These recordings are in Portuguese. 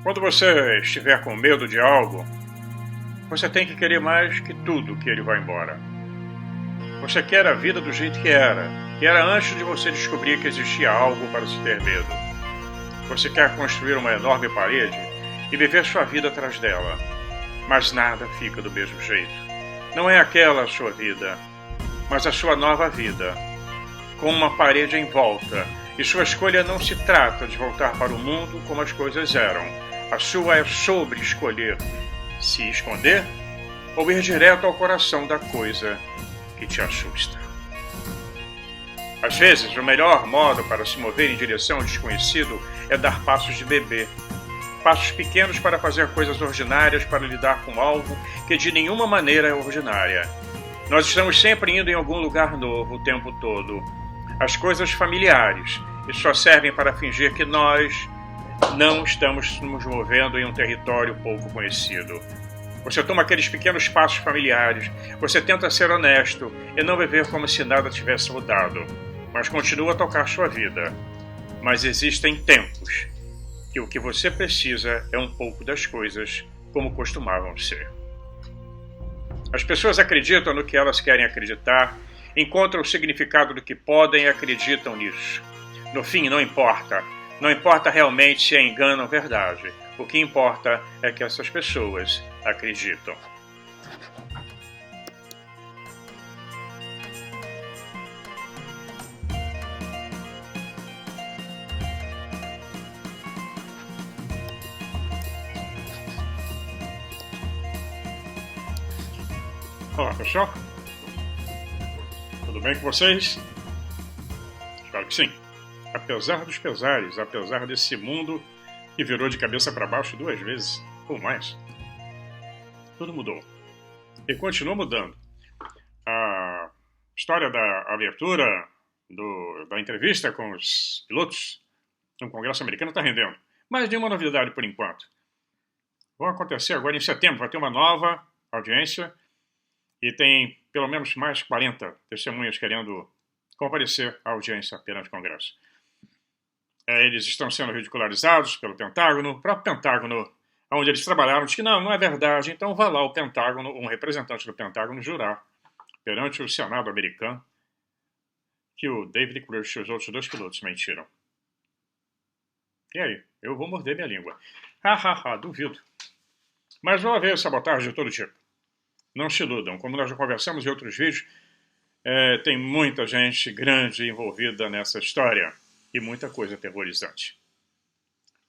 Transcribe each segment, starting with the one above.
Quando você estiver com medo de algo, você tem que querer mais que tudo que ele vai embora. Você quer a vida do jeito que era antes de você descobrir que existia algo para se ter medo. Você quer construir uma enorme parede e viver sua vida atrás dela, mas nada fica do mesmo jeito. Não é aquela a sua vida, mas a sua nova vida, com uma parede em volta, e sua escolha não se trata de voltar para o mundo como as coisas eram. A sua é sobre escolher se esconder ou ir direto ao coração da coisa que te assusta. Às vezes, o melhor modo para se mover em direção ao desconhecido é dar passos de bebê. Passos pequenos para fazer coisas ordinárias, para lidar com algo que de nenhuma maneira é ordinária. Nós estamos sempre indo em algum lugar novo o tempo todo. As coisas familiares e só servem para fingir que nós não estamos nos movendo em um território pouco conhecido. Você toma aqueles pequenos passos familiares, você tenta ser honesto e não viver como se nada tivesse mudado, mas continua a tocar sua vida. Mas existem tempos que o que você precisa é um pouco das coisas como costumavam ser. As pessoas acreditam no que elas querem acreditar, encontram o significado do que podem e acreditam nisso. No fim, não importa. Não importa realmente se é engano ou verdade. O que importa é que essas pessoas acreditam. Olá, pessoal. Tudo bem com vocês? Espero que sim. Apesar dos pesares, apesar desse mundo que virou de cabeça para baixo 2 vezes, ou mais, tudo mudou. E continua mudando. A história da abertura da entrevista com os pilotos no Congresso americano está rendendo. Mais nenhuma novidade por enquanto. Vão acontecer agora em setembro, vai ter uma nova audiência e tem pelo menos mais 40 testemunhas querendo comparecer à audiência perante o Congresso. Eles estão sendo ridicularizados pelo Pentágono, o próprio Pentágono, onde eles trabalharam, diz que não é verdade, então vá lá o Pentágono, um representante do Pentágono, jurar perante o Senado americano que o David Grush e os outros 2 pilotos mentiram. E aí? Eu vou morder minha língua. Duvido. Mas vai haver sabotagem de todo tipo. Não se iludam. Como nós já conversamos em outros vídeos, tem muita gente grande envolvida nessa história e muita coisa aterrorizante.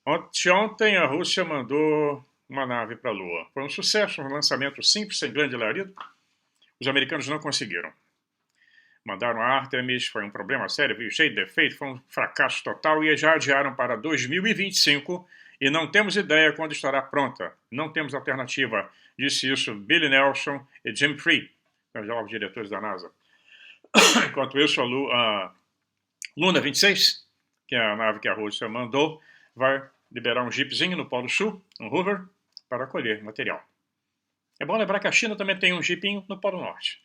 Ontem a Rússia mandou uma nave para a Lua. Foi um sucesso, um lançamento simples, sem grande alarido. Os americanos não conseguiram. Mandaram a Artemis, foi um problema sério, cheio de defeito, foi um fracasso total e já adiaram para 2025 e não temos ideia quando estará pronta. Não temos alternativa. Disse isso Billy Nelson e Jim Free, os novos diretores da NASA. Enquanto isso, a Luna 26, que é a nave que a Rússia mandou, vai liberar um jeepzinho no Polo Sul, um Hoover, para colher material. É bom lembrar que a China também tem um jeepinho no Polo Norte.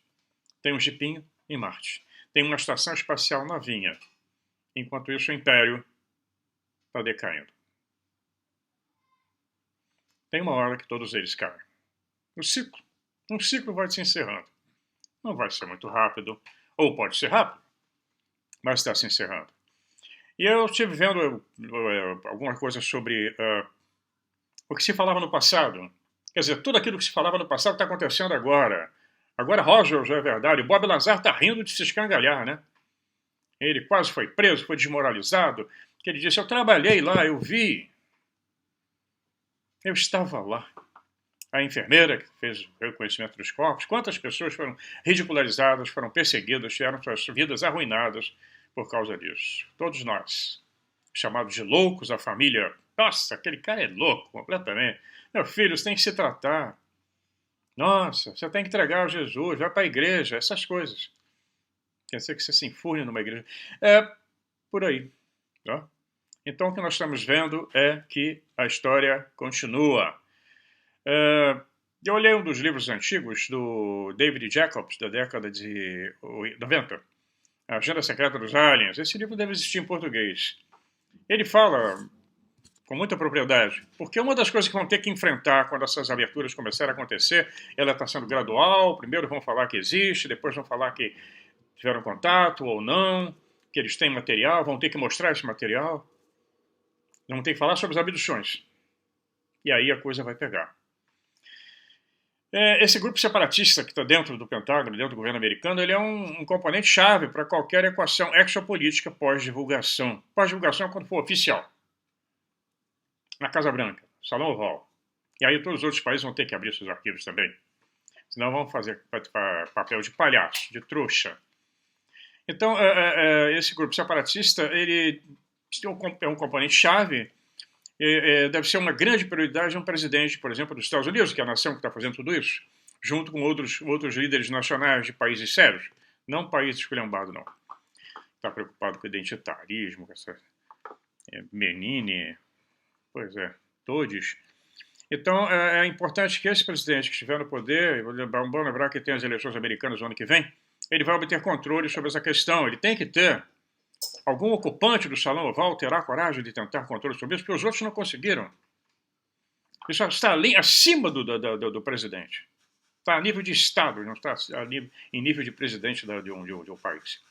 Tem um jeepinho em Marte. Tem uma estação espacial novinha. Enquanto isso, o Império está decaindo. Tem uma hora que todos eles caem. Um ciclo vai se encerrando. Não vai ser muito rápido, ou pode ser rápido, mas está se encerrando. E eu estive vendo alguma coisa sobre o que se falava no passado. Quer dizer, tudo aquilo que se falava no passado está acontecendo agora. Agora Roswell já é verdade. O Bob Lazar está rindo de se escangalhar, né? Ele quase foi preso, foi desmoralizado. Que ele disse, eu trabalhei lá, eu vi. Eu estava lá. A enfermeira que fez o reconhecimento dos corpos. Quantas pessoas foram ridicularizadas, foram perseguidas, tiveram suas vidas arruinadas por causa disso. Todos nós. Chamados de loucos, a família. Nossa, aquele cara é louco completamente. Meu filho, você tem que se tratar. Nossa, você tem que entregar a Jesus, vai para a igreja, essas coisas. Quer dizer que você se enfurne numa igreja. É por aí. Tá? Então o que nós estamos vendo é que a história continua. Eu olhei um dos livros antigos do David Jacobs, da década de 90, A Agenda Secreta dos Aliens. Esse livro deve existir em português. Ele fala com muita propriedade, porque uma das coisas que vão ter que enfrentar quando essas aberturas começarem a acontecer, ela está sendo gradual, primeiro vão falar que existe, depois vão falar que tiveram contato ou não, que eles têm material, vão ter que mostrar esse material, vão ter que falar sobre as abduções, e aí a coisa vai pegar. Esse grupo separatista que está dentro do Pentágono, dentro do governo americano, ele é um componente chave para qualquer equação exopolítica pós-divulgação. Pós-divulgação é quando for oficial. Na Casa Branca, Salão Oval. E aí todos os outros países vão ter que abrir seus arquivos também. Senão vão fazer papel de palhaço, de trouxa. Então, esse grupo separatista, ele é um componente chave. Deve ser uma grande prioridade de um presidente, por exemplo, dos Estados Unidos, que é a nação que está fazendo tudo isso, junto com outros líderes nacionais de países sérios. Não países esculhambados, não. Está preocupado com o identitarismo, com essa menine, pois é, todos. Então, é importante que esse presidente que estiver no poder, vamos lembrar que tem as eleições americanas no ano que vem, ele vai obter controle sobre essa questão. Ele tem que ter. Algum ocupante do Salão Oval terá coragem de tentar controle sobre isso, porque os outros não conseguiram. Isso está ali, acima do presidente. Está a nível de Estado, não está em nível de presidente de um país.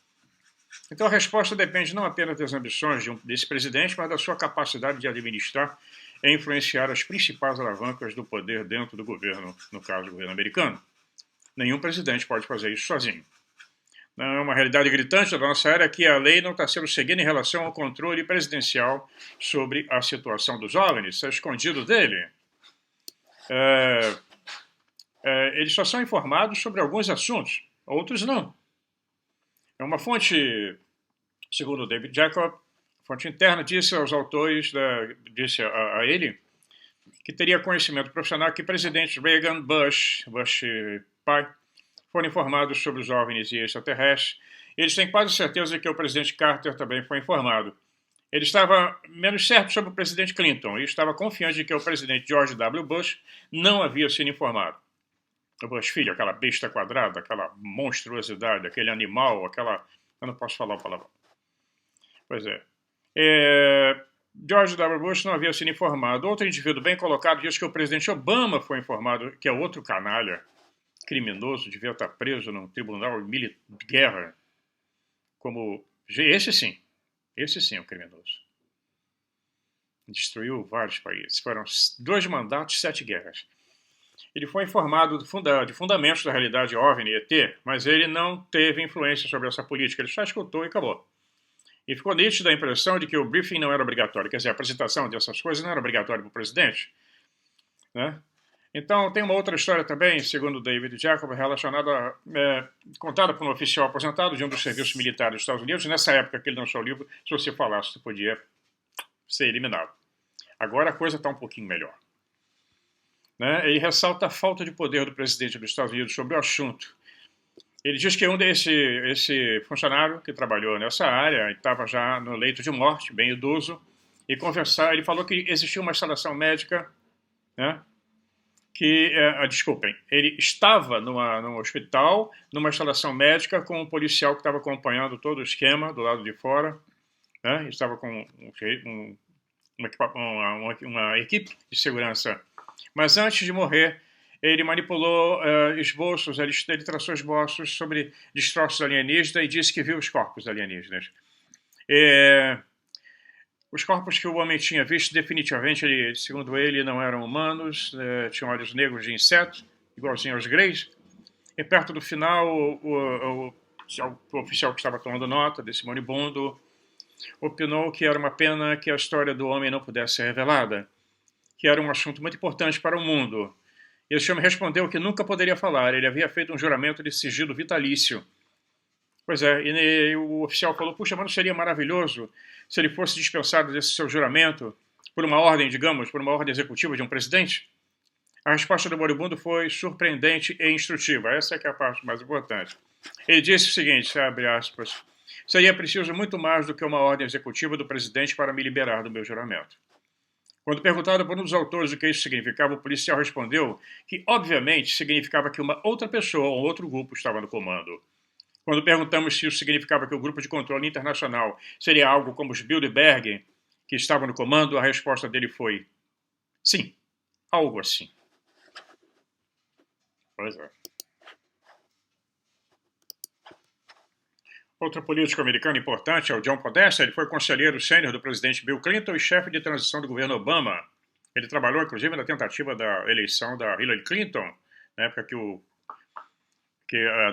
Então a resposta depende não apenas das ambições desse presidente, mas da sua capacidade de administrar e influenciar as principais alavancas do poder dentro do governo, no caso do governo americano. Nenhum presidente pode fazer isso sozinho. Não é uma realidade gritante da nossa era que a lei não está sendo seguida em relação ao controle presidencial sobre a situação dos OVNIs, está escondido dele. Eles só são informados sobre alguns assuntos, outros não. É uma fonte, segundo David Jacob, fonte interna, disse aos autores, disse a ele, que teria conhecimento profissional que presidentes Reagan, Bush pai, foram informados sobre os OVNIs e extraterrestres. Eles têm quase certeza de que o presidente Carter também foi informado. Ele estava menos certo sobre o presidente Clinton e estava confiante de que o presidente George W. Bush não havia sido informado. O Bush filho, aquela besta quadrada, aquela monstruosidade, aquele animal, aquela... Eu não posso falar a palavra. Pois George W. Bush não havia sido informado. Outro indivíduo bem colocado diz que o presidente Obama foi informado, que é outro canalha, criminoso, devia estar preso num tribunal de guerra. Como... Esse sim é um criminoso. Destruiu vários países. Foram 2 mandatos, 7 guerras. Ele foi informado de fundamentos da realidade OVNI e ET, mas ele não teve influência sobre essa política. Ele só escutou e acabou. E ficou nítida a impressão de que o briefing não era obrigatório. Quer dizer, a apresentação dessas coisas não era obrigatória para o presidente. Né? Então, tem uma outra história também, segundo David Jacob, relacionada, contada por um oficial aposentado de um dos serviços militares dos Estados Unidos. Nessa época que ele lançou o livro, se você falasse, você podia ser eliminado. Agora a coisa está um pouquinho melhor. Né? Ele ressalta a falta de poder do presidente dos Estados Unidos sobre o assunto. Ele diz que esse funcionário que trabalhou nessa área estava já no leito de morte, bem idoso, e ele falou que existia uma instalação médica, né? Desculpem, ele estava num hospital, numa instalação médica, com um policial que estava acompanhando todo o esquema do lado de fora, né? Estava com uma equipe de segurança. Mas antes de morrer, ele manipulou esboços, ele traçou esboços sobre destroços alienígenas e disse que viu os corpos alienígenas. Os corpos que o homem tinha visto, definitivamente, segundo ele, não eram humanos, tinham olhos negros de inseto, igualzinho aos greys. E perto do final, o oficial que estava tomando nota desse moribundo opinou que era uma pena que a história do homem não pudesse ser revelada, que era um assunto muito importante para o mundo. E esse homem respondeu que nunca poderia falar, ele havia feito um juramento de sigilo vitalício. Pois é, e o oficial falou, puxa, mas não seria maravilhoso se ele fosse dispensado desse seu juramento por uma ordem, digamos, por uma ordem executiva de um presidente? A resposta do moribundo foi surpreendente e instrutiva. Essa é que é a parte mais importante. Ele disse o seguinte, abre aspas, seria preciso muito mais do que uma ordem executiva do presidente para me liberar do meu juramento. Quando perguntado por um dos autores o que isso significava, o policial respondeu que, obviamente, significava que uma outra pessoa ou outro grupo estava no comando. Quando perguntamos se isso significava que o grupo de controle internacional seria algo como os Bilderberg, que estava no comando? A resposta dele foi: sim, algo assim. Pois é. Outro político americano importante é o John Podesta. Ele foi conselheiro sênior do presidente Bill Clinton e chefe de transição do governo Obama. Ele trabalhou, inclusive, na tentativa da eleição da Hillary Clinton, na época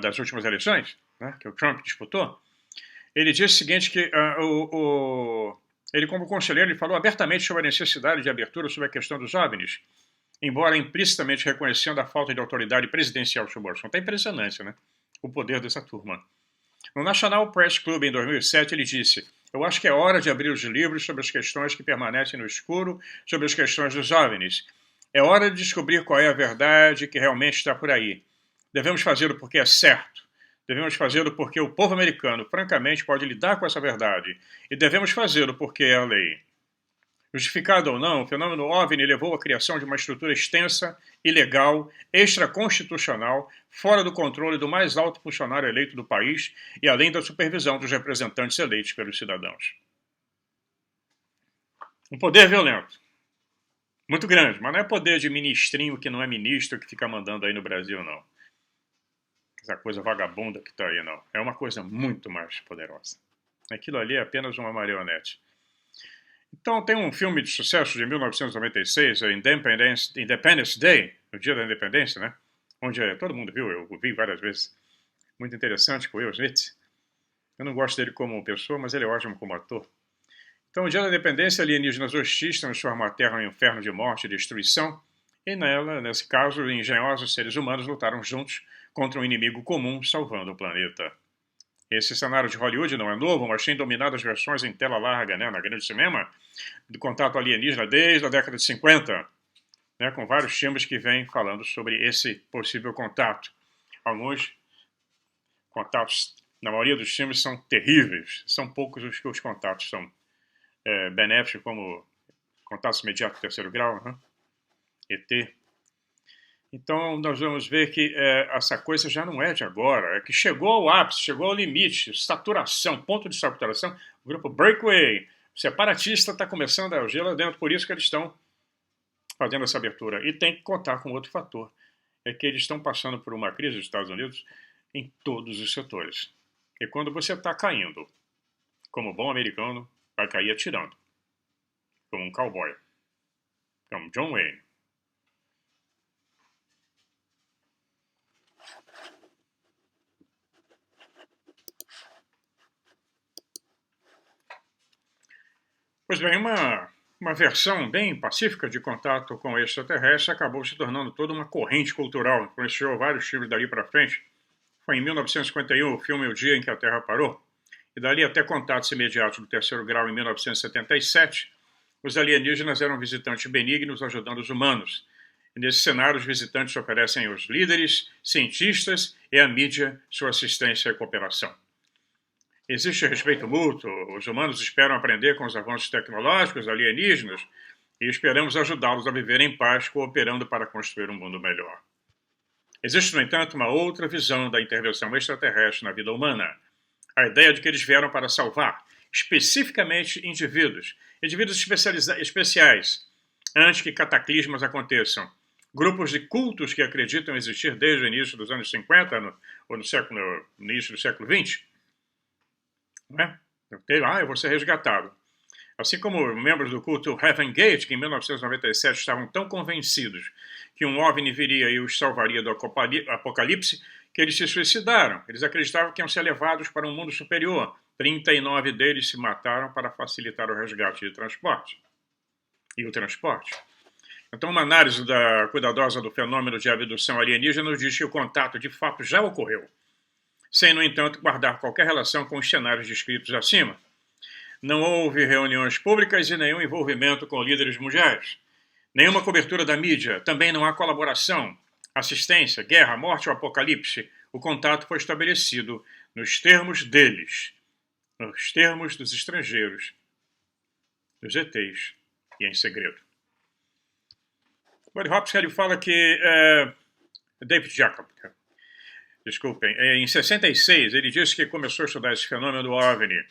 das últimas eleições, né, que o Trump disputou. Ele disse o seguinte, que ele, como conselheiro, ele falou abertamente sobre a necessidade de abertura sobre a questão dos OVNIs, embora implicitamente reconhecendo a falta de autoridade presidencial sobre o assunto. É impressionante, né? O poder dessa turma. No National Press Club, em 2007, ele disse: eu acho que é hora de abrir os livros sobre as questões que permanecem no escuro, sobre as questões dos OVNIs. É hora de descobrir qual é a verdade que realmente está por aí. Devemos fazê-lo porque é certo. Devemos fazê-lo porque o povo americano, francamente, pode lidar com essa verdade. E devemos fazê-lo porque é a lei. Justificado ou não, o fenômeno OVNI levou à criação de uma estrutura extensa, ilegal, extraconstitucional, fora do controle do mais alto funcionário eleito do país e além da supervisão dos representantes eleitos pelos cidadãos. Um poder violento. Muito grande, mas não é poder de ministrinho que não é ministro que fica mandando aí no Brasil, não. Essa coisa vagabunda que está aí, não. É uma coisa muito mais poderosa. Aquilo ali é apenas uma marionete. Então, tem um filme de sucesso de 1996, Independence Day, o Dia da Independência, né? Onde todo mundo viu, eu vi várias vezes. Muito interessante, com o Will Smith. Eu não gosto dele como pessoa, mas ele é ótimo como ator. Então, o Dia da Independência, alienígenas hostis transformam a Terra em um inferno de morte e destruição, e nela, nesse caso, engenhosos seres humanos lutaram juntos contra um inimigo comum, salvando o planeta. Esse cenário de Hollywood não é novo, mas tem dominado as versões em tela larga, né, na grande cinema, do contato alienígena desde a década de 50, né, com vários filmes que vêm falando sobre esse possível contato. Alguns contatos, na maioria dos filmes, são terríveis. São poucos os que os contatos são benéficos, como contatos imediatos de terceiro grau, né? ET. Então, nós vamos ver que essa coisa já não é de agora, é que chegou ao ápice, chegou ao limite, saturação, ponto de saturação. O grupo Breakaway, separatista, está começando a agir lá dentro, por isso que eles estão fazendo essa abertura. E tem que contar com outro fator, é que eles estão passando por uma crise nos Estados Unidos em todos os setores. E quando você está caindo, como bom americano, vai cair atirando, como um cowboy, como John Wayne. Pois bem, uma versão bem pacífica de contato com o extraterrestre acabou se tornando toda uma corrente cultural, influenciou vários filmes dali para frente. Foi em 1951 o filme O Dia em que a Terra Parou, e dali até contatos imediatos do terceiro grau em 1977, os alienígenas eram visitantes benignos ajudando os humanos. E nesse cenário, os visitantes oferecem aos líderes, cientistas e à mídia sua assistência e cooperação. Existe respeito mútuo, os humanos esperam aprender com os avanços tecnológicos alienígenas e esperamos ajudá-los a viver em paz, cooperando para construir um mundo melhor. Existe, no entanto, uma outra visão da intervenção extraterrestre na vida humana. A ideia de que eles vieram para salvar, especificamente indivíduos especiais, antes que cataclismas aconteçam. Grupos de cultos que acreditam existir desde o início dos anos 50, ou no início do século XX, né? Eu vou ser resgatado. Assim como membros do culto Heaven Gate, que em 1997 estavam tão convencidos que um OVNI viria e os salvaria do apocalipse, que eles se suicidaram. Eles acreditavam que iam ser levados para um mundo superior. 39 deles se mataram para facilitar o resgate de transporte. E o transporte. Então, uma análise cuidadosa do fenômeno de abdução alienígena nos diz que o contato de fato já ocorreu, sem, no entanto, guardar qualquer relação com os cenários descritos acima. Não houve reuniões públicas e nenhum envolvimento com líderes mundiais. Nenhuma cobertura da mídia, também não há colaboração, assistência, guerra, morte ou apocalipse. O contato foi estabelecido nos termos deles, nos termos dos estrangeiros, dos ETs, e em segredo. Buddy Hopkins fala que David Jacob, desculpem, em 66 ele disse que começou a estudar esse fenômeno do OVNI.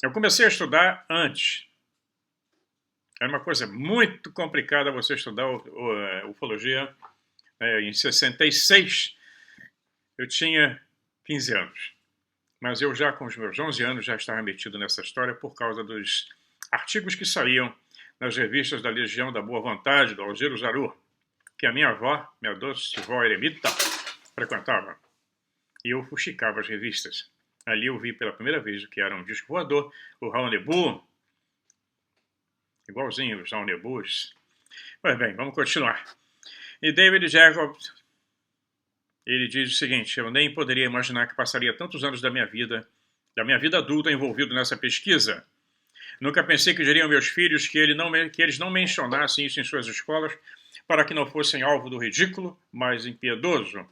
Eu comecei a estudar antes, Era uma coisa muito complicada você estudar ufologia. Em 66, eu tinha 15 anos. Mas eu já, com os meus 11 anos, já estava metido nessa história por causa dos artigos que saíam nas revistas da Legião da Boa Vontade, do Algero Zaru, que a minha avó, minha doce vó eremita, frequentava. E eu fuxicava as revistas. Ali eu vi pela primeira vez o que era um disco voador, o Raul Nebu, igualzinho os Raul Nebus. Pois bem, vamos continuar. E David Jacobs, ele diz o seguinte: eu nem poderia imaginar que passaria tantos anos da minha vida adulta envolvido nessa pesquisa. Nunca pensei que diriam meus filhos que eles não mencionassem isso em suas escolas para que não fossem alvo do ridículo, mas impiedoso.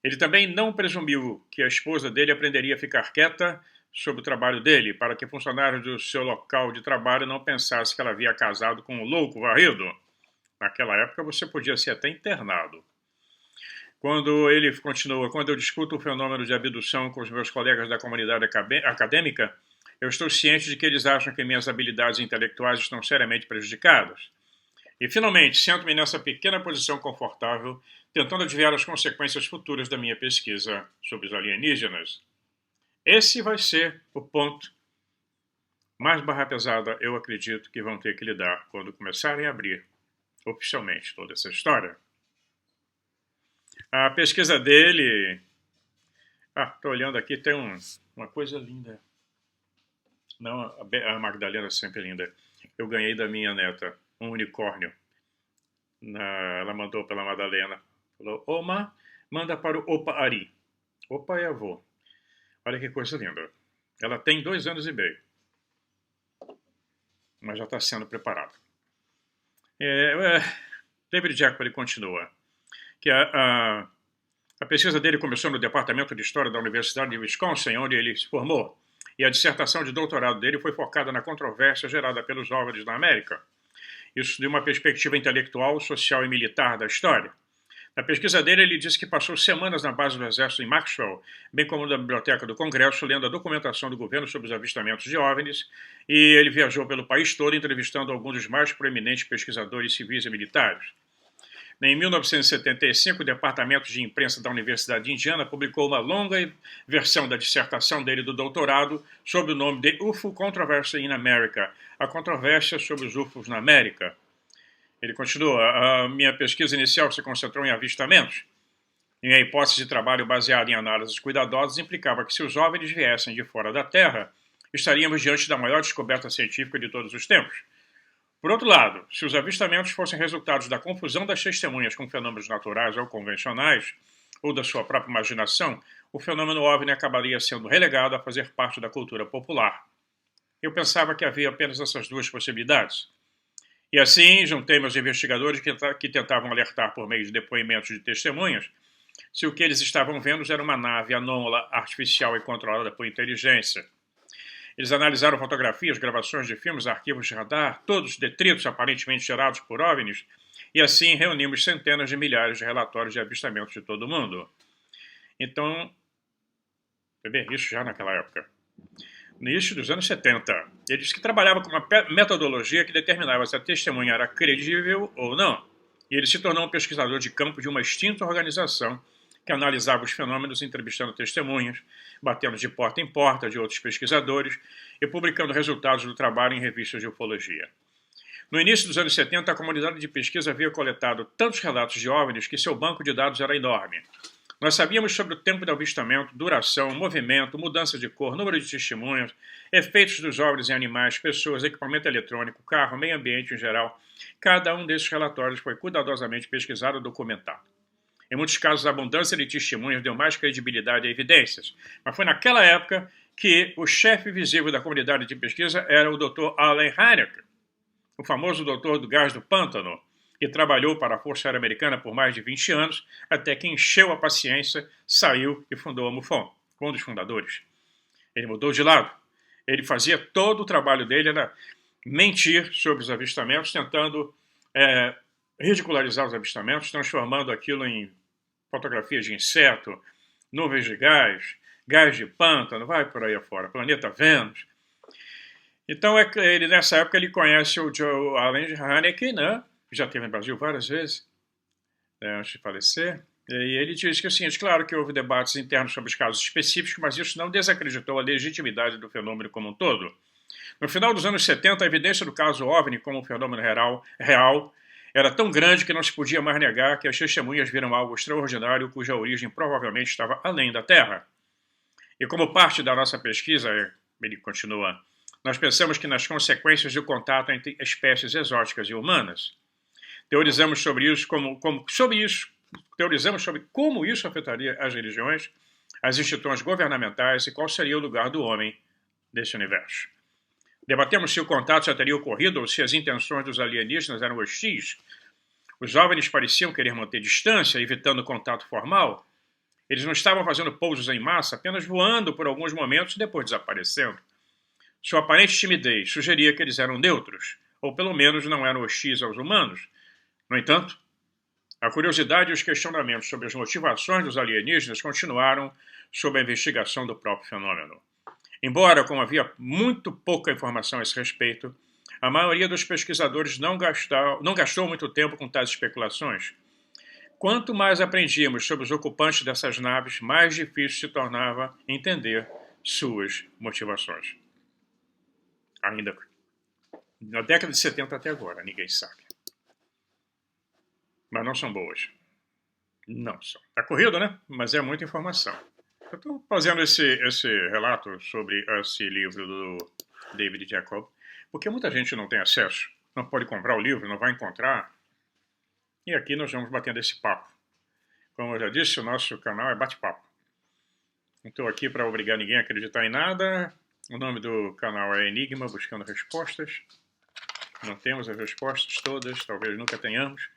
Ele também não presumiu que a esposa dele aprenderia a ficar quieta sobre o trabalho dele, para que funcionários do seu local de trabalho não pensassem que ela havia casado com um louco varrido. Naquela época você podia ser até internado. Quando ele continua, quando eu discuto o fenômeno de abdução com os meus colegas da comunidade acadêmica, eu estou ciente de que eles acham que minhas habilidades intelectuais estão seriamente prejudicadas. E, finalmente, sento-me nessa pequena posição confortável, tentando adivinhar as consequências futuras da minha pesquisa sobre os alienígenas. Esse vai ser o ponto mais barra pesada, eu acredito, que vão ter que lidar quando começarem a abrir oficialmente toda essa história. A pesquisa dele... estou olhando aqui, tem uma coisa linda. Não, a Magdalena é sempre linda. Eu ganhei da minha neta um unicórnio. Ela mandou pela Madalena. Falou: Oma, manda para o Opa Ari. Opa é avô. Olha que coisa linda. Ela tem 2 anos e meio. Mas já está sendo preparada. David Jacobs, ele continua. Que a pesquisa dele começou no Departamento de História da Universidade de Wisconsin, onde ele se formou. E a dissertação de doutorado dele foi focada na controvérsia gerada pelos OVNIs na América. Isso de uma perspectiva intelectual, social e militar da história. Na pesquisa dele, ele disse que passou semanas na base do Exército em Maxwell, bem como na Biblioteca do Congresso, lendo a documentação do governo sobre os avistamentos de OVNIs, e ele viajou pelo país todo entrevistando alguns dos mais proeminentes pesquisadores civis e militares. Em 1975, o Departamento de Imprensa da Universidade de Indiana publicou uma longa versão da dissertação dele do doutorado sob o nome de UFO Controversy in America, a controvérsia sobre os UFOs na América. Ele continua: a minha pesquisa inicial se concentrou em avistamentos. Minha hipótese de trabalho baseada em análises cuidadosas implicava que se os OVNIs viessem de fora da Terra, estaríamos diante da maior descoberta científica de todos os tempos. Por outro lado, se os avistamentos fossem resultados da confusão das testemunhas com fenômenos naturais ou convencionais, ou da sua própria imaginação, o fenômeno OVNI acabaria sendo relegado a fazer parte da cultura popular. Eu pensava que havia apenas essas 2 possibilidades. E assim, juntei-me aos investigadores que tentavam alertar por meio de depoimentos de testemunhas se o que eles estavam vendo era uma nave anômala, artificial e controlada por inteligência. Eles analisaram fotografias, gravações de filmes, arquivos de radar, todos detritos aparentemente gerados por OVNIs, e assim reunimos centenas de milhares de relatórios de avistamentos de todo o mundo. Então, isso já naquela época. No início dos anos 70, ele disse que trabalhava com uma metodologia que determinava se a testemunha era credível ou não, e ele se tornou um pesquisador de campo de uma extinta organização que analisava os fenômenos entrevistando testemunhas, batendo de porta em porta de outros pesquisadores e publicando resultados do trabalho em revistas de ufologia. No início dos anos 70, a comunidade de pesquisa havia coletado tantos relatos de OVNIs que seu banco de dados era enorme. Nós sabíamos sobre o tempo de avistamento, duração, movimento, mudança de cor, número de testemunhas, efeitos dos OVNIs em animais, pessoas, equipamento eletrônico, carro, meio ambiente em geral. Cada um desses relatórios foi cuidadosamente pesquisado e documentado. Em muitos casos, a abundância de testemunhas deu mais credibilidade a evidências, mas foi naquela época que o chefe visível da comunidade de pesquisa era o Dr. Allen Hynek, o famoso doutor do gás do pântano, que trabalhou para a Força Aérea Americana por mais de 20 anos, até que encheu a paciência, saiu e fundou a MUFON, um dos fundadores. Ele mudou de lado. Ele fazia todo o trabalho dele, era mentir sobre os avistamentos, tentando ridicularizar os avistamentos, transformando aquilo em fotografias de inseto, nuvens de gás de pântano, vai por aí afora, planeta Vênus. Então, nessa época, ele conhece o Joe Allen Hynek, né? Que já esteve no Brasil várias vezes, né, antes de falecer. E ele diz que, assim, é claro que houve debates internos sobre os casos específicos, mas isso não desacreditou a legitimidade do fenômeno como um todo. No final dos anos 70, a evidência do caso OVNI como um fenômeno real era tão grande que não se podia mais negar que as testemunhas viram algo extraordinário cuja origem provavelmente estava além da Terra. E como parte da nossa pesquisa, ele continua, nós pensamos que nas consequências do contato entre espécies exóticas e humanas. Teorizamos sobre isso teorizamos sobre como isso afetaria as religiões, as instituições governamentais e qual seria o lugar do homem nesse universo. Debatemos se o contato já teria ocorrido ou se as intenções dos alienígenas eram hostis. Os OVNIs pareciam querer manter distância, evitando contato formal. Eles não estavam fazendo pousos em massa, apenas voando por alguns momentos e depois desaparecendo. Sua aparente timidez sugeria que eles eram neutros, ou pelo menos não eram hostis aos humanos. No entanto, a curiosidade e os questionamentos sobre as motivações dos alienígenas continuaram sob a investigação do próprio fenômeno. Embora, como havia muito pouca informação a esse respeito, a maioria dos pesquisadores não gastou muito tempo com tais especulações. Quanto mais aprendíamos sobre os ocupantes dessas naves, mais difícil se tornava entender suas motivações. Ainda na década de 70 até agora, ninguém sabe. Mas não são boas. Não são. Está corrido, né? Mas é muita informação. Eu estou fazendo esse relato sobre esse livro do David Jacob, porque muita gente não tem acesso, não pode comprar o livro, não vai encontrar. E aqui nós vamos batendo esse papo. Como eu já disse, o nosso canal é bate-papo. Não estou aqui para obrigar ninguém a acreditar em nada. O nome do canal é Enigma Buscando Respostas. Não temos as respostas todas, talvez nunca tenhamos.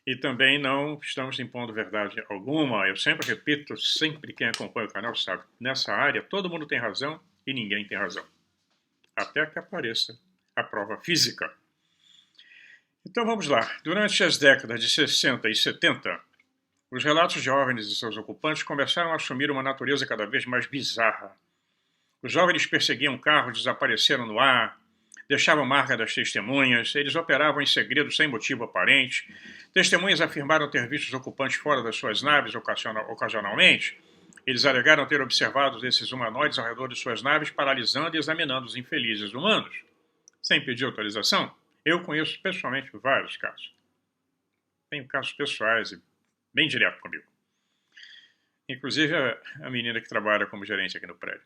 E também não estamos impondo verdade alguma. Eu sempre repito, sempre quem acompanha o canal sabe, nessa área todo mundo tem razão e ninguém tem razão. Até que apareça a prova física. Então vamos lá. Durante as décadas de 60 e 70, os relatos de OVNIs e seus ocupantes começaram a assumir uma natureza cada vez mais bizarra. Os OVNIs perseguiam carros, desapareceram no ar, deixavam marca das testemunhas, eles operavam em segredo sem motivo aparente. Testemunhas afirmaram ter visto os ocupantes fora das suas naves ocasionalmente. Eles alegaram ter observado esses humanoides ao redor de suas naves, paralisando e examinando os infelizes humanos. Sem pedir autorização, eu conheço pessoalmente vários casos. Tenho casos pessoais e bem direto comigo. Inclusive a menina que trabalha como gerente aqui no prédio.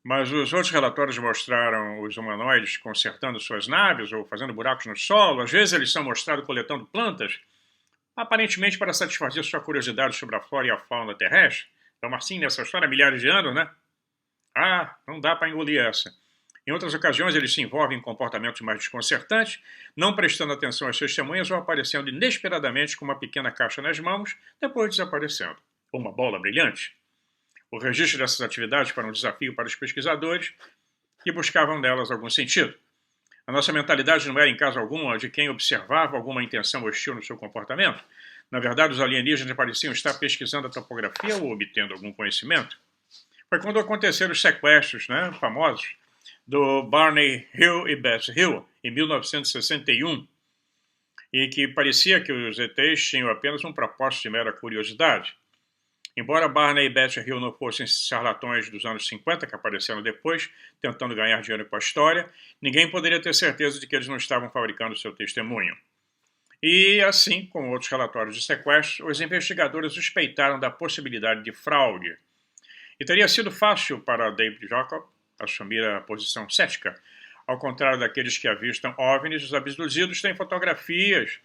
Mas os outros relatórios mostraram os humanoides consertando suas naves ou fazendo buracos no solo. Às vezes eles são mostrados coletando plantas, aparentemente para satisfazer sua curiosidade sobre a flora e a fauna terrestre. Estamos assim nessa história há milhares de anos, né? Ah, não dá para engolir essa. Em outras ocasiões eles se envolvem em comportamentos mais desconcertantes, não prestando atenção às testemunhas ou aparecendo inesperadamente com uma pequena caixa nas mãos, depois desaparecendo. Ou uma bola brilhante. O registro dessas atividades foi um desafio para os pesquisadores que buscavam nelas algum sentido. A nossa mentalidade não era, em caso algum, a de quem observava alguma intenção hostil no seu comportamento. Na verdade, os alienígenas pareciam estar pesquisando a topografia ou obtendo algum conhecimento. Foi quando aconteceram os sequestros, famosos, do Barney Hill e Beth Hill, em 1961, e que parecia que os ETs tinham apenas um propósito de mera curiosidade. Embora Barney e Beth Hill não fossem charlatões dos anos 50, que apareceram depois, tentando ganhar dinheiro com a história, ninguém poderia ter certeza de que eles não estavam fabricando seu testemunho. E, assim como outros relatórios de sequestro, os investigadores suspeitaram da possibilidade de fraude. E teria sido fácil para David Jacob assumir a posição cética. Ao contrário daqueles que avistam OVNIs, os abduzidos têm fotografias.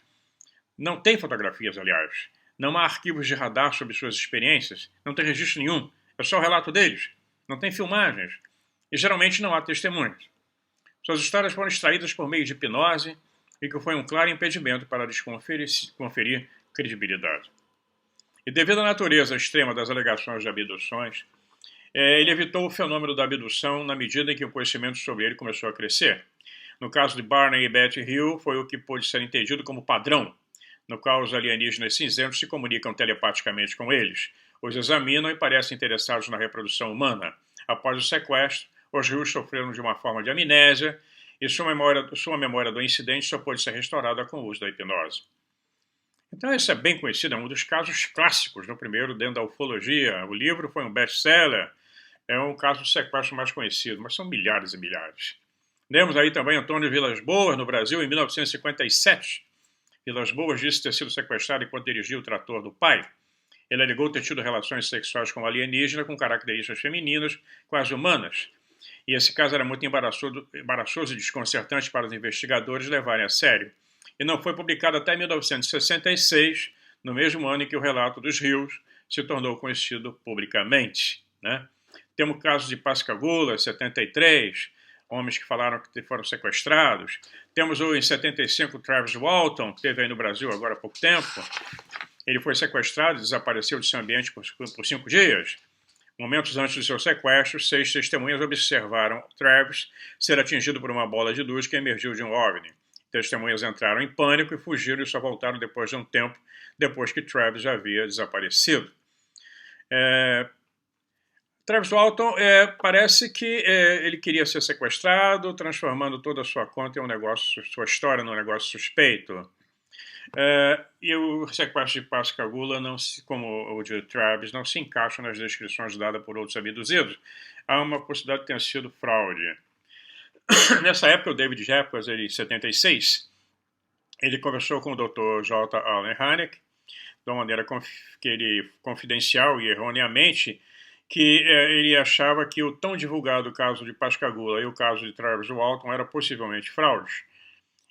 Não têm fotografias, aliás. Não há arquivos de radar sobre suas experiências, não tem registro nenhum, é só o relato deles, não tem filmagens, e geralmente não há testemunhas. Suas histórias foram extraídas por meio de hipnose, e que foi um claro impedimento para lhes conferir credibilidade. E devido à natureza extrema das alegações de abduções, ele evitou o fenômeno da abdução na medida em que o conhecimento sobre ele começou a crescer. No caso de Barney e Beth Hill, foi o que pôde ser entendido como padrão, no qual os alienígenas cinzentos se comunicam telepaticamente com eles, os examinam e parecem interessados na reprodução humana. Após o sequestro, Os rios sofreram de uma forma de amnésia e sua memória do incidente só pôde ser restaurada com o uso da hipnose. Então, esse é bem conhecido, é um dos casos clássicos, no primeiro, dentro da ufologia. O livro foi um best-seller, é um caso de sequestro mais conhecido, mas são milhares e milhares. Temos aí também Antônio Vilas Boas, no Brasil, em 1957. Vilas Boas disse ter sido sequestrado enquanto dirigia o trator do pai. Ele alegou ter tido relações sexuais com alienígena com características femininas, quase humanas. E esse caso era muito embaraçoso e desconcertante para os investigadores levarem a sério. E não foi publicado até 1966, no mesmo ano em que o relato dos rios se tornou conhecido publicamente, né? Temos o caso de Pascagoula, 73, homens que falaram que foram sequestrados. Temos em 75 Travis Walton, que esteve aí no Brasil agora há pouco tempo. Ele foi sequestrado e desapareceu de seu ambiente por 5 dias. Momentos antes de seu sequestro, 6 testemunhas observaram Travis ser atingido por uma bola de luz que emergiu de um OVNI. Testemunhas entraram em pânico e fugiram e só voltaram depois de um tempo, depois que Travis já havia desaparecido. Travis Walton parece que ele queria ser sequestrado, transformando toda a sua conta em um negócio, sua história num negócio suspeito. E o sequestro de Pascagoula, como o de Travis, não se encaixa nas descrições dadas por outros abduzidos. Há uma possibilidade de ter sido fraude. Nessa época, o David Jeffers, em 76, ele conversou com o Dr. J. Allen Hynek, de uma maneira confidencial e erroneamente, que ele achava que o tão divulgado caso de Pascagoula e o caso de Travis Walton eram possivelmente fraudes.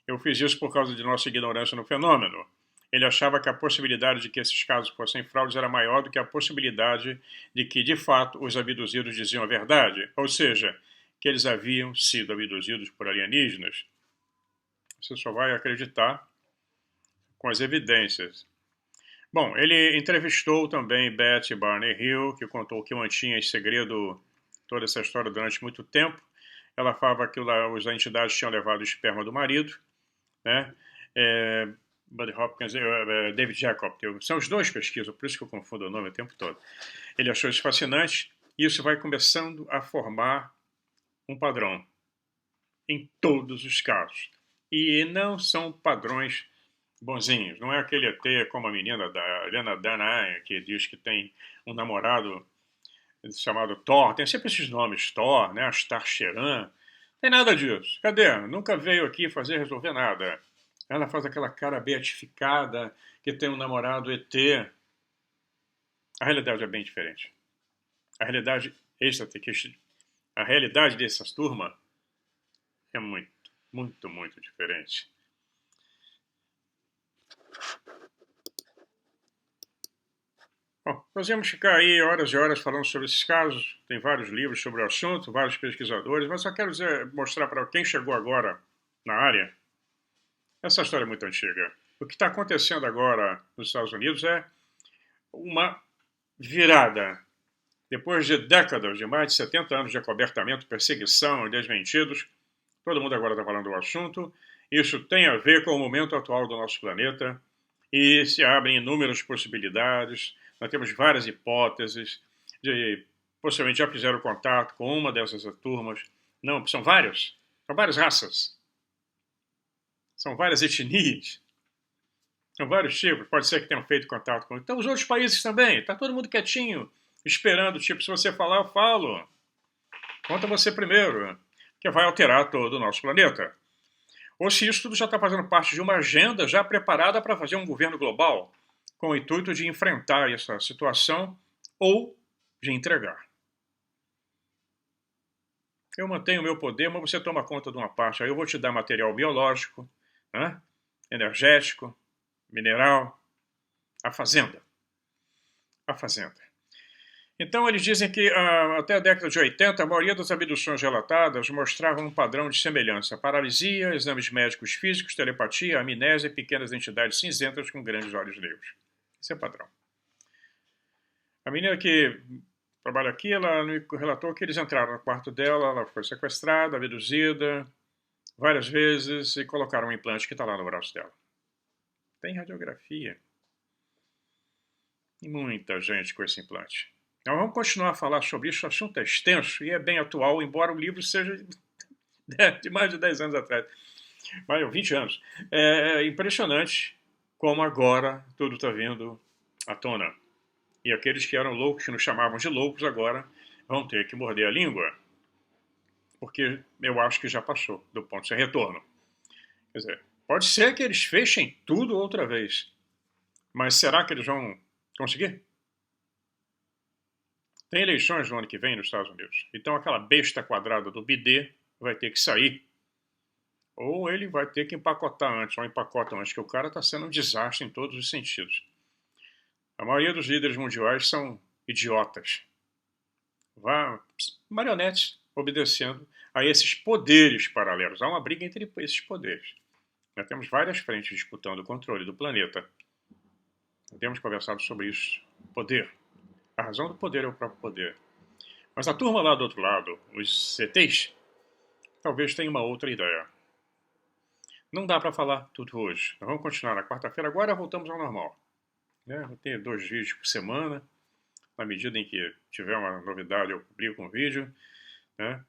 Eu fiz isso por causa de nossa ignorância no fenômeno. Ele achava que a possibilidade de que esses casos fossem fraudes era maior do que a possibilidade de que, de fato, os abduzidos diziam a verdade, ou seja, que eles haviam sido abduzidos por alienígenas. Você só vai acreditar com as evidências. Bom, ele entrevistou também Betty Barney Hill, que contou que mantinha em segredo toda essa história durante muito tempo. Ela falava que as entidades tinham levado o esperma do marido, né? Buddy Hopkins, David Jacob, são os dois pesquisas, por isso que eu confundo o nome o tempo todo. Ele achou isso fascinante e isso vai começando a formar um padrão em todos os casos. E não são padrões bonzinhos. Não é aquele ET como a menina da Helena Danai, que diz que tem um namorado chamado Thor. Tem sempre esses nomes, Thor, né? Astar Sheran. Tem nada disso. Cadê? Nunca veio aqui resolver nada. Ela faz aquela cara beatificada que tem um namorado ET. A realidade é bem diferente. A realidade dessas turmas é muito, muito, muito diferente. Bom, nós íamos ficar aí horas e horas falando sobre esses casos. Tem vários livros sobre o assunto, vários pesquisadores, mas só quero mostrar para quem chegou agora na área. Essa história é muito antiga. O que está acontecendo agora nos Estados Unidos é uma virada. Depois de décadas, de mais de 70 anos de acobertamento, perseguição e desmentidos, todo mundo agora está falando do assunto. Isso tem a ver com o momento atual do nosso planeta e se abrem inúmeras possibilidades. Nós temos várias hipóteses possivelmente já fizeram contato com uma dessas turmas. Não, são várias raças. São várias etnias. São vários tipos. Pode ser que tenham feito contato com... Então, os outros países também. Está todo mundo quietinho, esperando. Tipo, se você falar, eu falo. Conta você primeiro. Que vai alterar todo o nosso planeta. Ou se isso tudo já está fazendo parte de uma agenda já preparada para fazer um governo global, com o intuito de enfrentar essa situação ou de entregar. Eu mantenho o meu poder, mas você toma conta de uma parte. Aí eu vou te dar material biológico, né? Energético, mineral, a fazenda. A fazenda. Então, eles dizem que até a década de 80, a maioria das abduções relatadas mostravam um padrão de semelhança. Paralisia, exames médicos físicos, telepatia, amnésia e pequenas entidades cinzentas com grandes olhos negros. Esse é o padrão. A menina que trabalha aqui, ela me relatou que eles entraram no quarto dela, ela foi sequestrada, abduzida várias vezes e colocaram um implante que está lá no braço dela. Tem radiografia. E muita gente com esse implante. Nós vamos continuar a falar sobre isso, o assunto é extenso e é bem atual, embora o livro seja de mais de 10 anos atrás, mais de 20 anos. É impressionante como agora tudo está vindo à tona. E aqueles que eram loucos, que nos chamavam de loucos, agora vão ter que morder a língua, porque eu acho que já passou do ponto sem retorno. Quer dizer, pode ser que eles fechem tudo outra vez, mas será que eles vão conseguir? Tem eleições no ano que vem nos Estados Unidos, então aquela besta quadrada do bidê vai ter que sair, ou ele vai ter que empacotar antes, ou empacota antes, que o cara está sendo um desastre em todos os sentidos. A maioria dos líderes mundiais são idiotas. Marionetes obedecendo a esses poderes paralelos. Há uma briga entre esses poderes. Nós temos várias frentes disputando o controle do planeta. Nós temos conversado sobre isso. Poder. A razão do poder é o próprio poder. Mas a turma lá do outro lado, os CTs, talvez tenha uma outra ideia. Não dá para falar tudo hoje. Nós vamos continuar na quarta-feira. Agora voltamos ao normal. Vou ter 2 vídeos por semana. Na medida em que tiver uma novidade, eu publico um vídeo.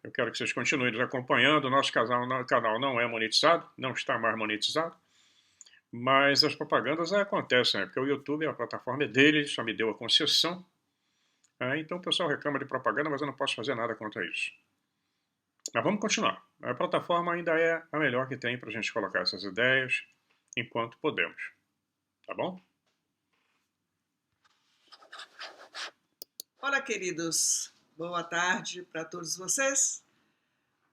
Eu quero que vocês continuem nos acompanhando. O nosso canal não é monetizado, não está mais monetizado. Mas as propagandas acontecem, porque o YouTube, a plataforma é dele, só me deu a concessão. Então o pessoal reclama de propaganda, mas eu não posso fazer nada contra isso. Mas vamos continuar. A plataforma ainda é a melhor que tem para a gente colocar essas ideias enquanto podemos. Tá bom? Olá, queridos. Boa tarde para todos vocês.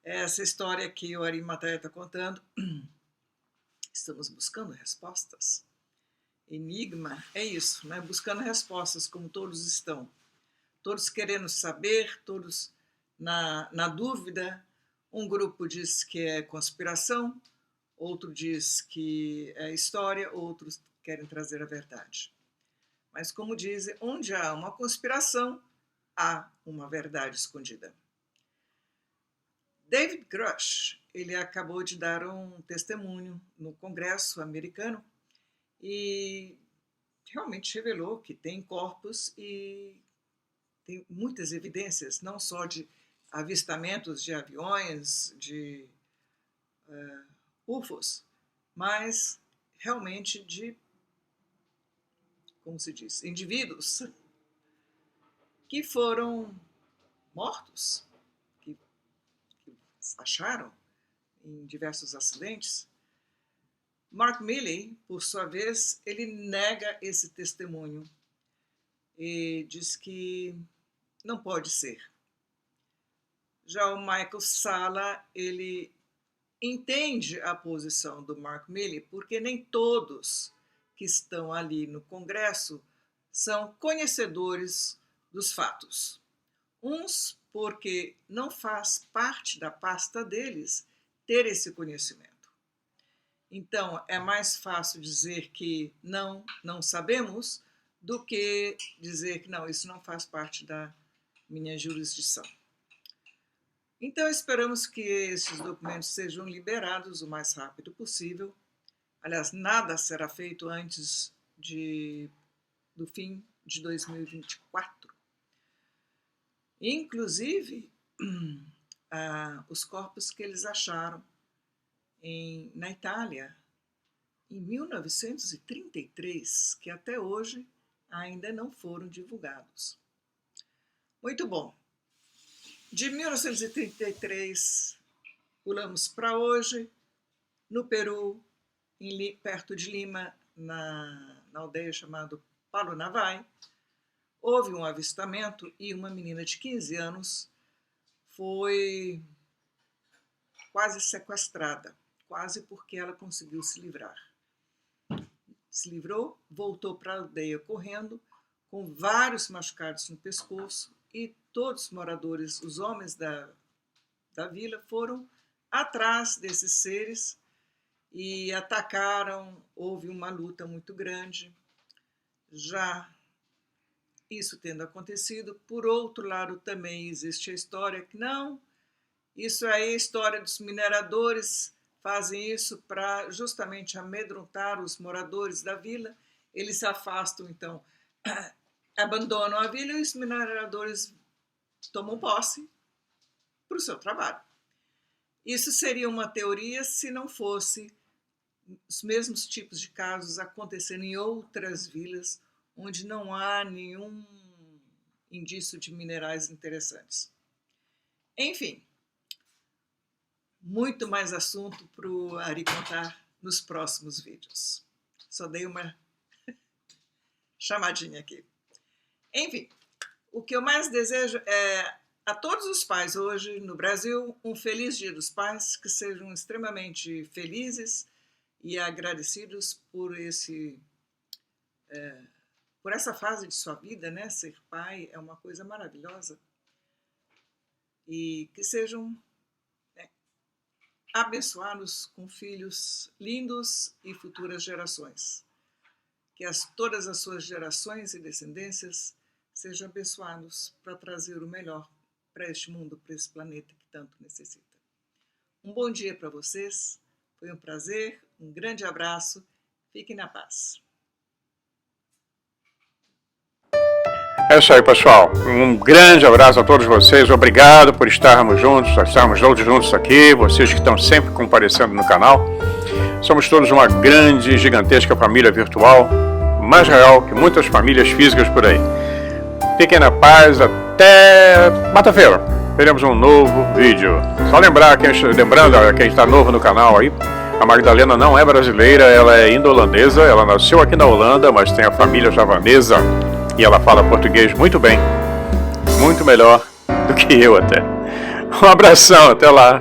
Essa história que o Arimateia está contando, estamos buscando respostas. Enigma é isso, né? Buscando respostas, como todos estão. Todos querendo saber, todos na dúvida. Um grupo diz que é conspiração, outro diz que é história, outros querem trazer a verdade. Mas, como dizem, onde há uma conspiração, há uma verdade escondida. David Grush, ele acabou de dar um testemunho no Congresso americano e realmente revelou que tem corpos e tem muitas evidências, não só de avistamentos de aviões, de UFOs, mas realmente de, como se diz, indivíduos que foram mortos, que acharam em diversos acidentes. Mark Milley, por sua vez, ele nega esse testemunho e diz que não pode ser. Já o Michael Salla, ele entende a posição do Mark Milley, porque nem todos que estão ali no Congresso são conhecedores dos fatos. Uns porque não faz parte da pasta deles ter esse conhecimento. Então, é mais fácil dizer que não sabemos do que dizer que não, isso não faz parte da minha jurisdição. Então, esperamos que esses documentos sejam liberados o mais rápido possível. Aliás, nada será feito antes do fim de 2024. Inclusive, os corpos que eles acharam na Itália, em 1933, que até hoje ainda não foram divulgados. Muito bom. De 1933, pulamos para hoje, no Peru, perto de Lima, na aldeia chamada Palunavai, houve um avistamento e uma menina de 15 anos foi quase sequestrada, quase porque ela conseguiu se livrar. Se livrou, voltou para a aldeia correndo, com vários machucados no pescoço, e todos os moradores, os homens da vila, foram atrás desses seres e atacaram. Houve uma luta muito grande. Já isso tendo acontecido, por outro lado também existe a história que não, isso aí é a história dos mineradores, fazem isso para justamente amedrontar os moradores da vila, eles se afastam então abandonam a vila e os mineradores tomam posse para o seu trabalho. Isso seria uma teoria se não fosse os mesmos tipos de casos acontecendo em outras vilas onde não há nenhum indício de minerais interessantes. Enfim, muito mais assunto para o Ari contar nos próximos vídeos. Só dei uma chamadinha aqui. Enfim, o que eu mais desejo é a todos os pais hoje no Brasil um feliz Dia dos Pais, que sejam extremamente felizes e agradecidos por essa fase de sua vida, né? Ser pai é uma coisa maravilhosa. E que sejam abençoados com filhos lindos e futuras gerações. Que todas as suas gerações e descendências sejam abençoados para trazer o melhor para este mundo, para esse planeta que tanto necessita. Um bom dia para vocês, foi um prazer, um grande abraço, fiquem na paz. É isso aí, pessoal. Um grande abraço a todos vocês. Obrigado por estarmos todos juntos aqui. Vocês que estão sempre comparecendo no canal. Somos todos uma grande e gigantesca família virtual, mais real que muitas famílias físicas por aí. Fiquem na paz. Até quarta-feira. Teremos um novo vídeo. Só lembrando a quem está novo no canal aí, a Magdalena não é brasileira, ela é indo-holandesa. Ela nasceu aqui na Holanda, mas tem a família javanesa. E ela fala português muito bem, muito melhor do que eu até. Um abração, até lá.